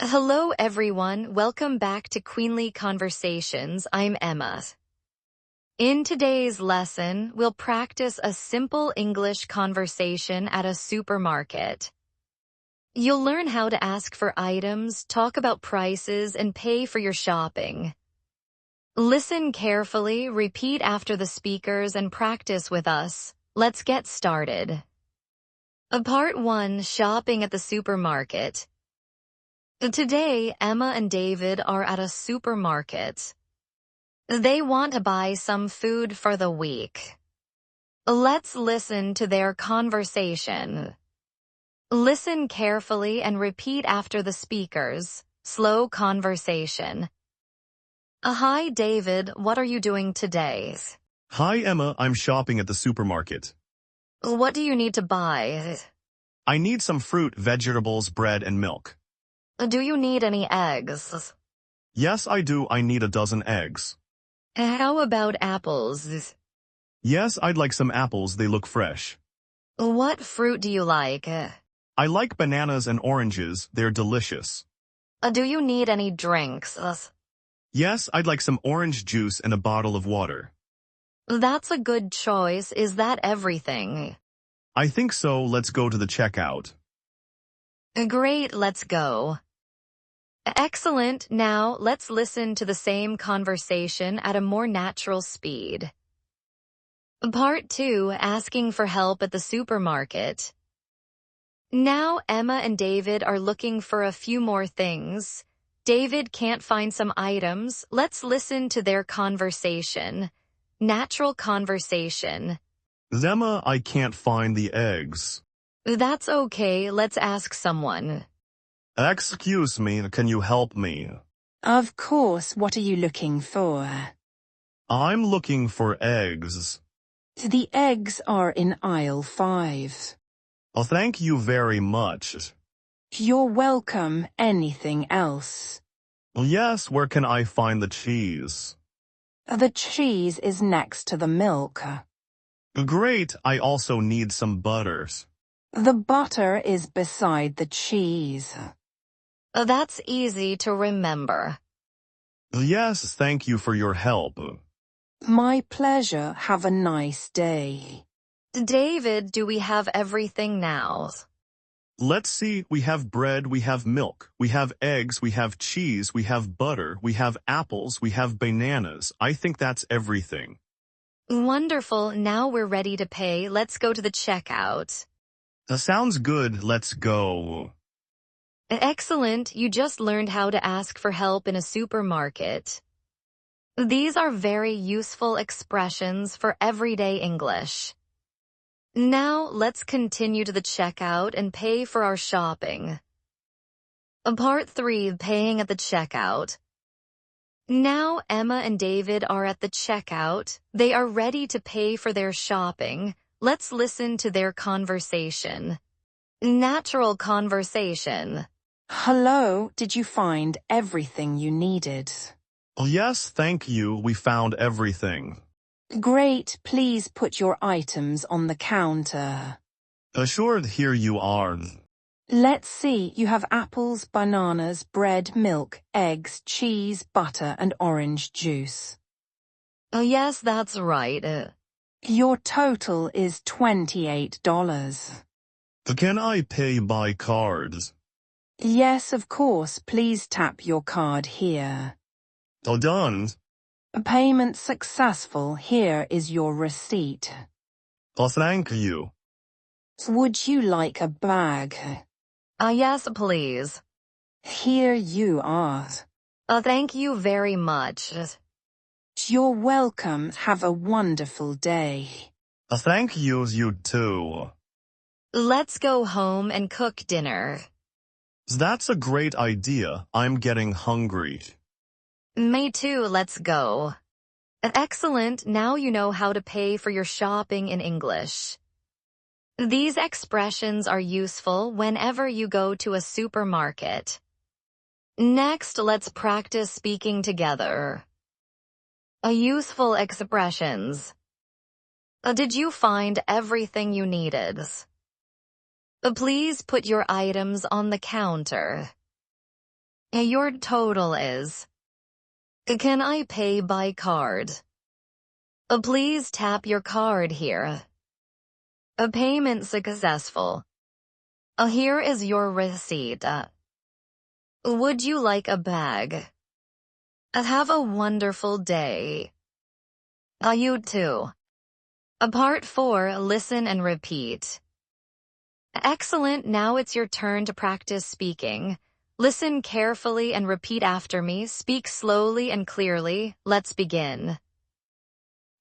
Hello everyone, welcome back to Queenly Conversations. I'm Emma. In today's lesson, we'll practice a simple English conversation at a supermarket. You'll learn how to ask for items, talk about prices, and pay for your shopping. Listen carefully, repeat after the speakers, and practice with us. Let's get started. Part 1, Shopping at the Supermarket. Today, Emma and David are at a supermarket. They want to buy some food for the week. Let's listen to their conversation. Listen carefully and repeat after the speakers. Slow conversation. Hi, David. What are you doing today? Hi, Emma. I'm shopping at the supermarket. What do you need to buy? I need some fruit, vegetables, bread, and milk. Do you need any eggs? Yes, I do. I need a dozen eggs. How about apples? Yes, I'd like some apples. They look fresh. What fruit do you like? I like bananas and oranges. They're delicious. Do you need any drinks? Yes, I'd like some orange juice and a bottle of water. That's a good choice. Is that everything? I think so. Let's go to the checkout. Great, let's go. Excellent. Now, let's listen to the same conversation at a more natural speed. Part 2, Asking for help at the supermarket. Now, Emma and David are looking for a few more things. David can't find some items. Let's listen to their conversation. Natural conversation. Emma, I can't find the eggs. That's okay. Let's ask someone. Excuse me, can you help me? Of course, what are you looking for? I'm looking for eggs. The eggs are in aisle 5. Oh, thank you very much. You're welcome. Anything else? Yes, where can I find the cheese? The cheese is next to the milk. Great, I also need some butters. The butter is beside the cheese. That's easy to remember. Yes, thank you for your help. My pleasure. Have a nice day. David, do we have everything now? Let's see, we have bread, we have milk, we have eggs, we have cheese, we have butter, we have apples, we have bananas. I think that's everything. Wonderful. Now we're ready to pay. Let's go to the checkout. Sounds good, let's go. Excellent. You just learned how to ask for help in a supermarket. These are very useful expressions for everyday English. Now, let's continue to the checkout and pay for our shopping. Part 3, Paying at the checkout. Now, Emma and David are at the checkout. They are ready to pay for their shopping. Let's listen to their conversation. Natural conversation. Hello, did you find everything you needed? Yes, thank you, we found everything. Great, please put your items on the counter. Sure, here you are. Let's see, you have apples, bananas, bread, milk, eggs, cheese, butter, and orange juice. Yes, that's right. Your total is $28. Can I pay by card? Yes, of course. Please tap your card here. Done. Payment successful. Here is your receipt. Thank you. Would you like a bag? Yes, please. Here you are. Thank you very much. You're welcome. Have a wonderful day. Thank you, you too. Let's go home and cook dinner. That's a great idea. I'm getting hungry. Me too, let's go. Excellent, now you know how to pay for your shopping in English. These expressions are useful whenever you go to a supermarket. Next, let's practice speaking together. Useful expressions. Did you find everything you needed? Please put your items on the counter. Your total is. Can I pay by card? Please tap your card here. A payment successful. Here is your receipt. Would you like a bag? Have a wonderful day. You too. Part 4, listen and repeat. Excellent, now it's your turn to practice speaking. Listen carefully and repeat after me. Speak slowly and clearly. Let's begin.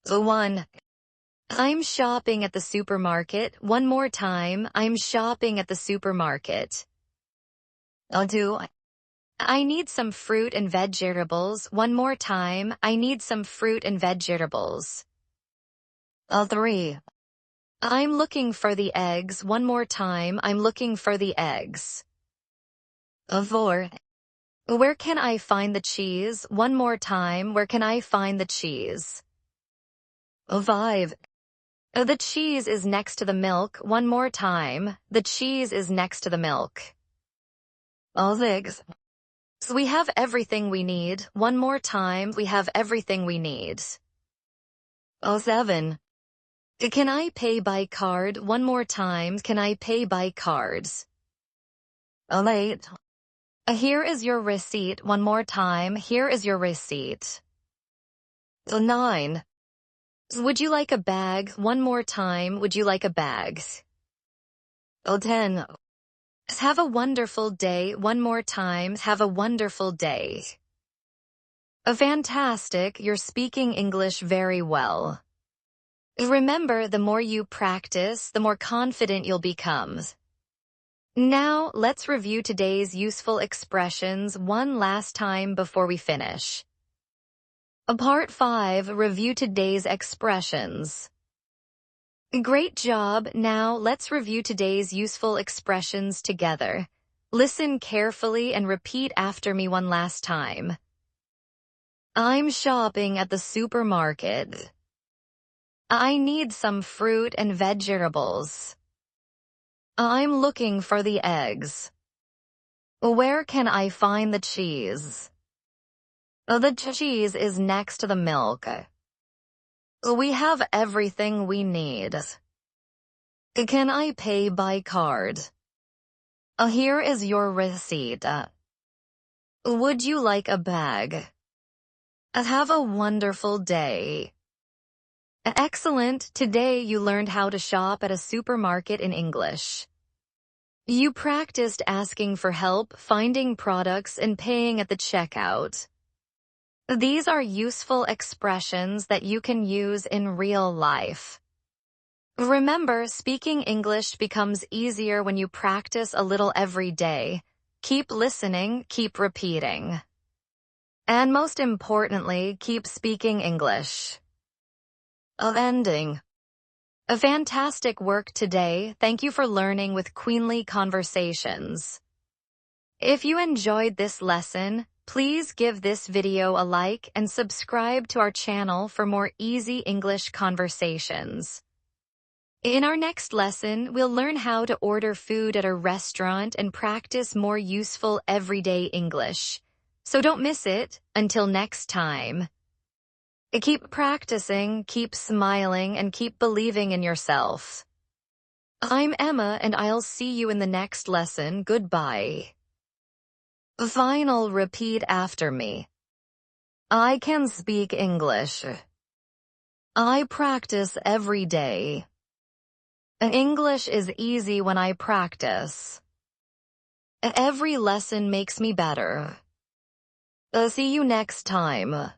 1. I'm shopping at the supermarket. One more time. I'm shopping at the supermarket. 2. I need some fruit and vegetables. One more time. I need some fruit and vegetables. 3. I'm looking for the eggs. One more time. I'm looking for the eggs. 4. Where can I find the cheese? One more time. Where can I find the cheese? 5. The cheese is next to the milk. One more time. The cheese is next to the milk. 6. So we have everything we need. One more time. We have everything we need. 7. Can I pay by card? One more time. Can I pay by cards? 8. Here is your receipt. One more time. Here is your receipt. 9. Would you like a bag? One more time. Would you like a bag? 10. Have a wonderful day. One more time. Have a wonderful day. Fantastic. You're speaking English very well. Remember, the more you practice, the more confident you'll become. Now, let's review today's useful expressions one last time before we finish. Part 5, review today's expressions. Great job. Now, let's review today's useful expressions together. Listen carefully and repeat after me one last time. I'm shopping at the supermarket. I need some fruit and vegetables. I'm looking for the eggs. Where can I find the cheese? The cheese is next to the milk. We have everything we need. Can I pay by card? Here is your receipt. Would you like a bag? Have a wonderful day. Excellent. Today you learned how to shop at a supermarket in English. You practiced asking for help, finding products, and paying at the checkout. These are useful expressions that you can use in real life. Remember, speaking English becomes easier when you practice a little every day. Keep listening, keep repeating. And most importantly, keep speaking English. Ending. A fantastic work today. Thank you for learning with Queenly Conversations. If you enjoyed this lesson, please give this video a like and subscribe to our channel for more easy English conversations. In our next lesson, we'll learn how to order food at a restaurant and practice more useful everyday English. So don't miss it. Until next time. Keep practicing, keep smiling, and keep believing in yourself. I'm Emma, and I'll see you in the next lesson. Goodbye. Final repeat after me. I can speak English. I practice every day. English is easy when I practice. Every lesson makes me better. See you next time.